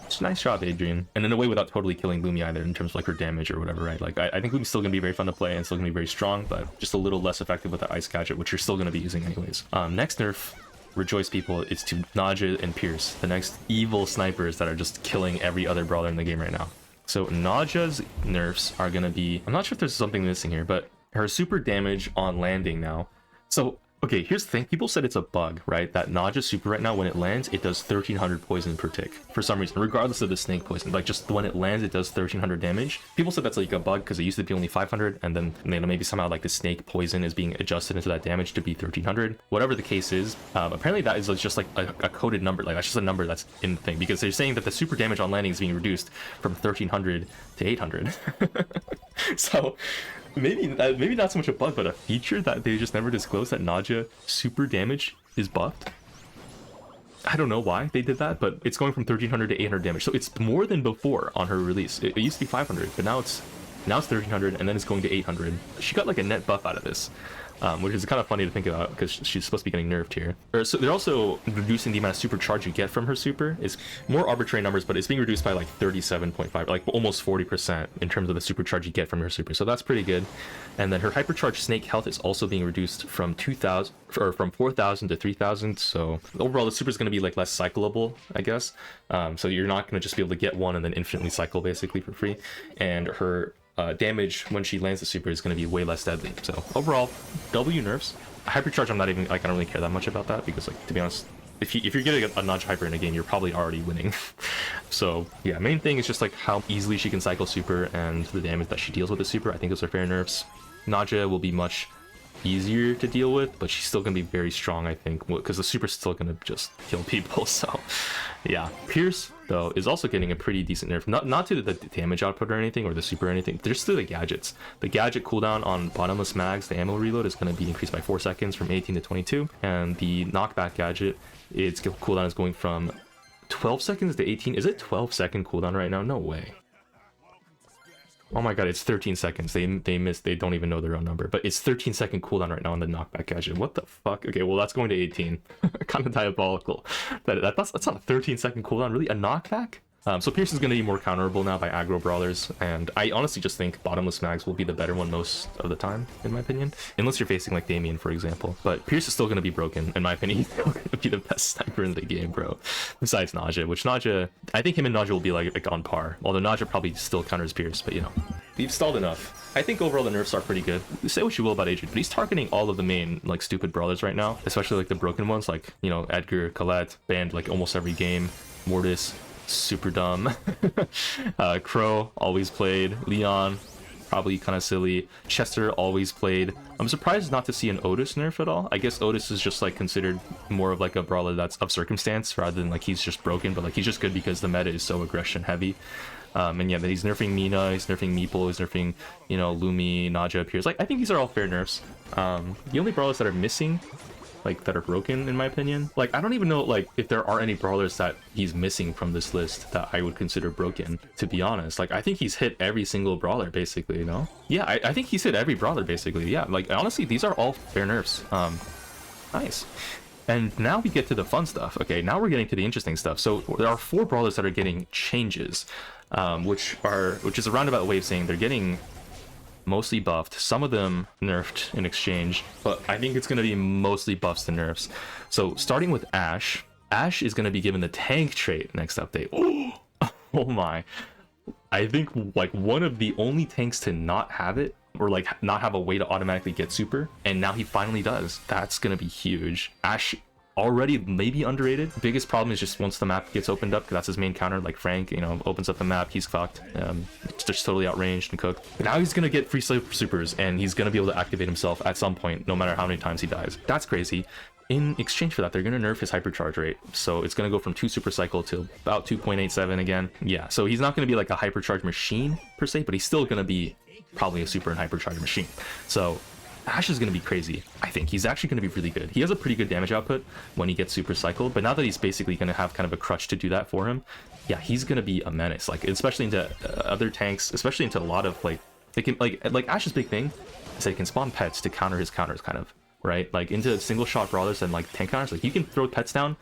it's a nice job, Adrian. And in a way without totally killing Lumi either in terms of like her damage or whatever, right? Like I think Lumi's still gonna be very fun to play and still gonna be very strong, but just a little less effective with the ice gadget, which you're still gonna be using anyways. Next nerf, rejoice people, it's to Naja and Pierce, the next evil snipers that are just killing every other brawler in the game right now. So Naja's nerfs are gonna be, I'm not sure if there's something missing here, but her super damage on landing now. So okay, here's the thing. People said it's a bug, right? That Naja super right now, when it lands, it does 1300 poison per tick. For some reason, regardless of the snake poison. Like, just when it lands, it does 1300 damage. People said that's like a bug because it used to be only 500, and then maybe somehow like the snake poison is being adjusted into that damage to be 1300. Whatever the case is, apparently that is just like a coded number. Like, that's just a number that's in the thing. Because they're saying that the super damage on landing is being reduced from 1300 to 800. So maybe not so much a bug, but a feature that they just never disclosed, that Naja super damage is buffed. I don't know why they did that, but it's going from 1300 to 800 damage, so it's more than before on her release. It used to be 500, but now it's 1300, and then it's going to 800. She got like a net buff out of this, which is kind of funny to think about because she's supposed to be getting nerfed here. So they're also reducing the amount of super charge you get from her super. It's more arbitrary numbers, but it's being reduced by like 37.5, like almost 40% in terms of the super charge you get from her super. So that's pretty good. And then her hypercharged snake health is also being reduced from 2,000 or from 4,000 to 3,000. So overall, the super is going to be like less cyclable, I guess. So you're not going to just be able to get one and then infinitely cycle basically for free. And her damage when she lands the super is going to be way less deadly. So overall, W nerfs. Hypercharge, I'm not even like, I don't really care that much about that because, like, to be honest, if you're getting a notch hyper in a game, you're probably already winning. So yeah, main thing is just like how easily she can cycle super and the damage that she deals with the super. I think those are fair nerfs. Naja will be much easier to deal with, but she's still gonna be very strong, I think, because the super's still gonna just kill people. So yeah, Pierce though is also getting a pretty decent nerf, not to the damage output or anything, or the super or anything, just to the gadgets. The gadget cooldown on bottomless mags, the ammo reload, is going to be increased by 4 seconds from 18 to 22, and the knockback gadget, its cooldown is going from 12 seconds to 18. Is it 12-second cooldown right now? No way. Oh my god, it's 13 seconds. They don't even know their own number, but it's 13-second cooldown right now on the knockback gadget. What the fuck? Okay, well, that's going to 18. Kind of diabolical. That's not a 13-second cooldown, really? A knockback? So Pierce is going to be more counterable now by aggro brawlers, and I honestly just think bottomless mags will be the better one most of the time, in my opinion, unless you're facing like Damien, for example. But Pierce is still going to be broken, in my opinion. He's still going to be the best sniper in the game, bro. Besides Naja, which Naja, I think him and Naja will be like on par, although Naja probably still counters Pierce, but you know. We've stalled enough. I think overall the nerfs are pretty good. Say what you will about Adrian, but he's targeting all of the main like stupid brawlers right now, especially like the broken ones, like, you know, Edgar, Colette, banned like almost every game, Mortis, super dumb. Crow always played, Leon probably kind of silly, Chester always played. I'm surprised not to see an Otis nerf at all. I guess Otis is just like considered more of like a brawler that's of circumstance rather than like he's just broken, but like he's just good because the meta is so aggression heavy. And yeah, then he's nerfing Mina, he's nerfing Meeple, he's nerfing, you know, Lumi, Naja, Pierce. Like, I think these are all fair nerfs. The only brawlers that are missing, like, that are broken, in my opinion, like, I don't even know, like, if there are any brawlers that he's missing from this list that I would consider broken, to be honest. Like, I think he's hit every single brawler, basically, you know? Yeah, I think he's hit every brawler, basically, yeah. Like, honestly, these are all fair nerfs. Nice. And now we get to the fun stuff. Okay, now we're getting to the interesting stuff. So there are 4 brawlers that are getting changes. Which is a roundabout way of saying they're getting mostly buffed, some of them nerfed in exchange, but I think it's going to be mostly buffs to nerfs. So starting with Ashe is going to be given the tank trait next update. Oh my, I think like one of the only tanks to not have it, or like not have a way to automatically get super, and now he finally does. That's going to be huge. Ashe already maybe underrated. Biggest problem is just once the map gets opened up, because that's his main counter. Like Frank, you know, opens up the map, he's fucked. It's just totally outranged and cooked. But now he's gonna get free supers, and he's gonna be able to activate himself at some point, no matter how many times he dies. That's crazy. In exchange for that, they're gonna nerf his hypercharge rate, so it's gonna go from 2 super cycle to about 2.87 again. Yeah, so he's not gonna be like a hypercharge machine per se, but he's still gonna be probably a super and hypercharge machine. So Ashe is going to be crazy. I think he's actually going to be really good. He has a pretty good damage output when he gets super cycled, but now that he's basically going to have kind of a crutch to do that for him, yeah, he's going to be a menace. Like, especially into other tanks, especially into a lot of like, they can like Ashe's big thing is that he can spawn pets to counter his counters, kind of, right? Like into single shot brawlers and like tank counters, like you can throw pets down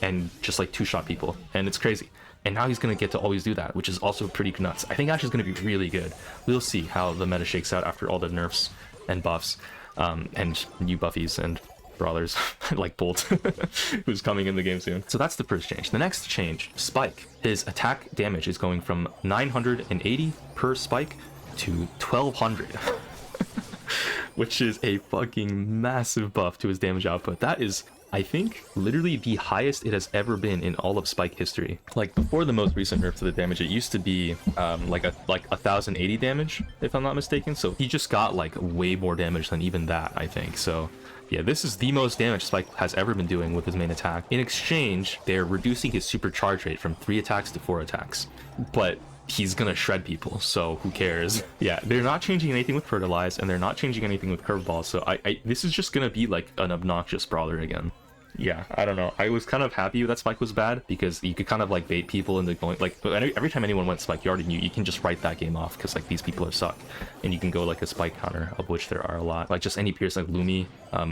and just like 2-shot people, and it's crazy. And now he's going to get to always do that, which is also pretty nuts. I think Ashe is going to be really good. We'll see how the meta shakes out after all the nerfs and buffs, and new buffies and brawlers like Bolt, who's coming in the game soon. So that's the first change. The next change, Spike. His attack damage is going from 980 per Spike to 1200. Which is a fucking massive buff to his damage output. That is, I think, literally the highest it has ever been in all of Spike history. Like before the most recent nerf to the damage, it used to be like 1080 damage, if I'm not mistaken. So he just got like way more damage than even that, I think. So yeah, this is the most damage Spike has ever been doing with his main attack. In exchange, they're reducing his super charge rate from 3 attacks to 4 attacks. But he's gonna shred people, so who cares? Yeah, they're not changing anything with Fertilize, and they're not changing anything with Curveball, so this is just gonna be like an obnoxious brawler again. Yeah, I don't know. I was kind of happy that Spike was bad, because you could kind of like bait people into going, like, every time anyone went Spike, you already knew you can just write that game off, because like these people are suck, and you can go like a Spike counter, of which there are a lot. Like just any Pierce, like Lumi,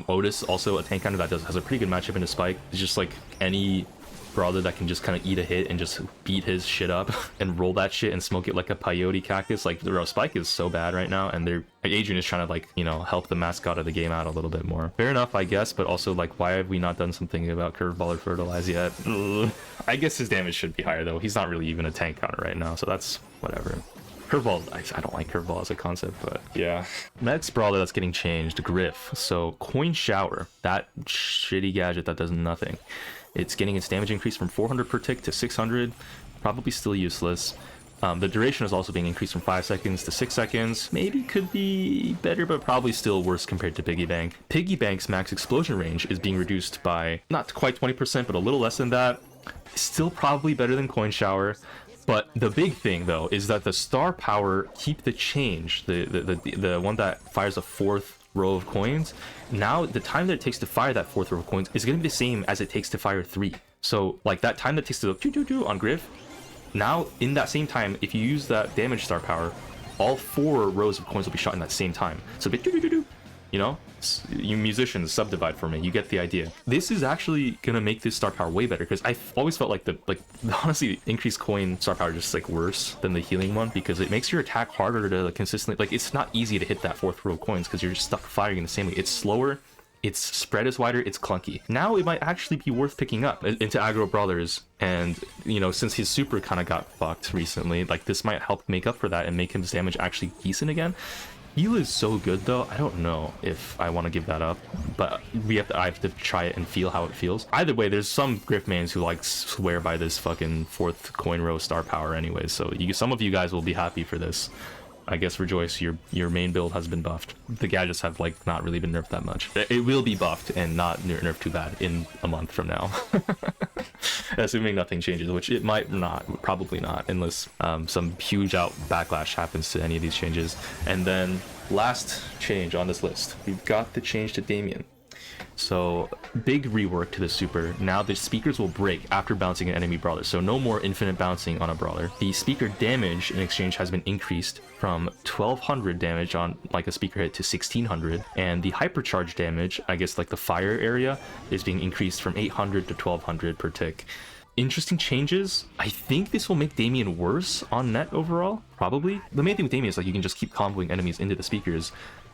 Otis, also a tank counter that has a pretty good matchup into Spike. It's just like any brawler that can just kind of eat a hit and just beat his shit up and roll that shit and smoke it like a peyote cactus. Like the Spike is so bad right now, and they're like, Adrian is trying to like, you know, help the mascot of the game out a little bit more. Fair enough, I guess, but also like, why have we not done something about Curveball or Fertilize yet? Ugh. I guess his damage should be higher though. He's not really even a tank counter right now, so that's whatever. Curveball, I don't like Curveball as a concept, but yeah. Next brawler that's getting changed, Griff. So Coin Shower, that shitty gadget that does nothing. It's getting its damage increase from 400 per tick to 600, probably still useless. The duration is also being increased from 5 seconds to 6 seconds. Maybe could be better, but probably still worse compared to Piggy Bank. Piggy Bank's max explosion range is being reduced by not quite 20%, but a little less than that. Still probably better than Coin Shower. But the big thing though is that the star power Keep the Change, the one that fires a 4th row of coins, now the time that it takes to fire that 4th row of coins is going to be the same as it takes to fire 3. So like that time that takes to do on Griff, now in that same time, if you use that damage star power, all 4 rows of coins will be shot in that same time. So you know, You musicians, subdivide for me. You get the idea. This is actually gonna make this star power way better, because I always felt like the honestly increased coin star power is just like worse than the healing one, because it makes your attack harder to consistently, like, it's not easy to hit that 4th row of coins because you're just stuck firing in the same way. It's slower, its spread is wider, it's clunky. Now it might actually be worth picking up into aggro brawlers, and you know, since his super kind of got fucked recently, like this might help make up for that and make his damage actually decent again. Heal is so good though, I don't know if I want to give that up, but I have to try it and feel how it feels. Either way, there's some Griffmans who like swear by this fucking 4th coin row star power anyways, so some of you guys will be happy for this. I guess rejoice, your main build has been buffed. The gadgets have like not really been nerfed that much. It will be buffed and not nerfed too bad in a month from now. Assuming nothing changes, which it might not, probably not, unless some huge backlash happens to any of these changes. And then last change on this list, we've got the change to Damien. So big rework to the super. Now the speakers will break after bouncing an enemy brawler, so no more infinite bouncing on a brawler. The speaker damage in exchange has been increased from 1200 damage on like a speaker hit to 1600, and the hypercharge damage, I guess like the fire area, is being increased from 800 to 1200 per tick. Interesting changes. I think this will make Damien worse on net overall, probably. The main thing with Damien is like you can just keep comboing enemies into the speakers.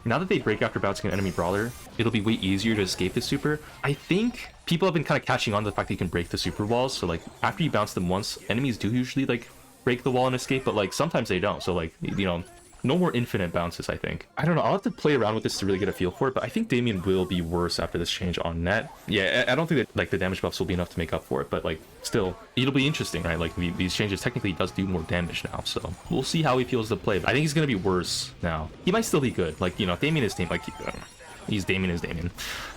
Now that they break after bouncing an enemy brawler, it'll be way easier to escape the super. I think people have been kind of catching on to the fact that you can break the super walls. So like after you bounce them once, enemies do usually like break the wall and escape, but like sometimes they don't. So like, you know, no more infinite bounces, I think. I don't know, I'll have to play around with this to really get a feel for it, but I think Damien will be worse after this change on net. Yeah, I don't think that like the damage buffs will be enough to make up for it, but like still, it'll be interesting, right? Like these changes technically does do more damage now, so we'll see how he feels to play. But I think he's gonna be worse now. He might still be good, like, you know, Damien is Damien, like, he's Damien is Damien.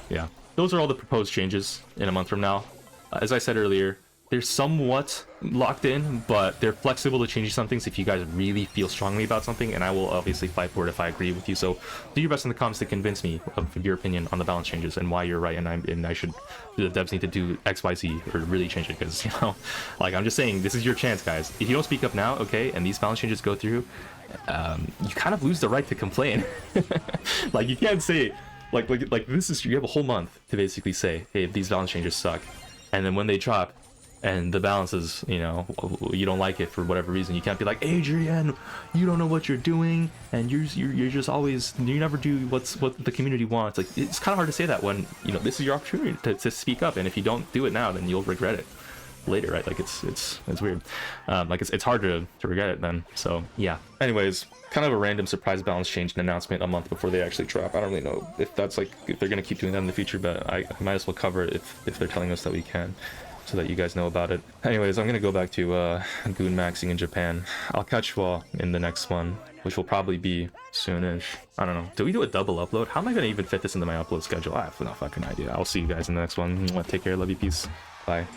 Yeah, those are all the proposed changes in a month from now. As I said earlier, they're somewhat locked in, but they're flexible to changing some things if you guys really feel strongly about something, and I will obviously fight for it if I agree with you. So do your best in the comments to convince me of your opinion on the balance changes and why you're right, and I should, the devs need to do XYZ or really change it, because, you know, like, I'm just saying, this is your chance, guys. If you don't speak up now, okay, and these balance changes go through, you kind of lose the right to complain. Like, you can't say, like this is, you have a whole month to basically say, hey, these balance changes suck, and then when they drop, and the balance is, you know, you don't like it for whatever reason, you can't be like, Adrian, you don't know what you're doing, and you're just always, you never do what the community wants. Like, it's kind of hard to say that when, you know, this is your opportunity to speak up, and if you don't do it now, then you'll regret it later, right? Like, it's weird. Like, it's hard to regret it then. So yeah, anyways, kind of a random surprise balance change and announcement a month before they actually drop. I don't really know if that's like, if they're gonna keep doing that in the future, but I might as well cover it if they're telling us that we can, so that you guys know about it. Anyways, I'm gonna go back to goon maxing in Japan. I'll catch you all in the next one, which will probably be soonish. I don't know, do we do a double upload? How am I gonna even fit this into my upload schedule? I have no fucking idea. I'll see you guys in the next one. Take care, love you, peace, bye.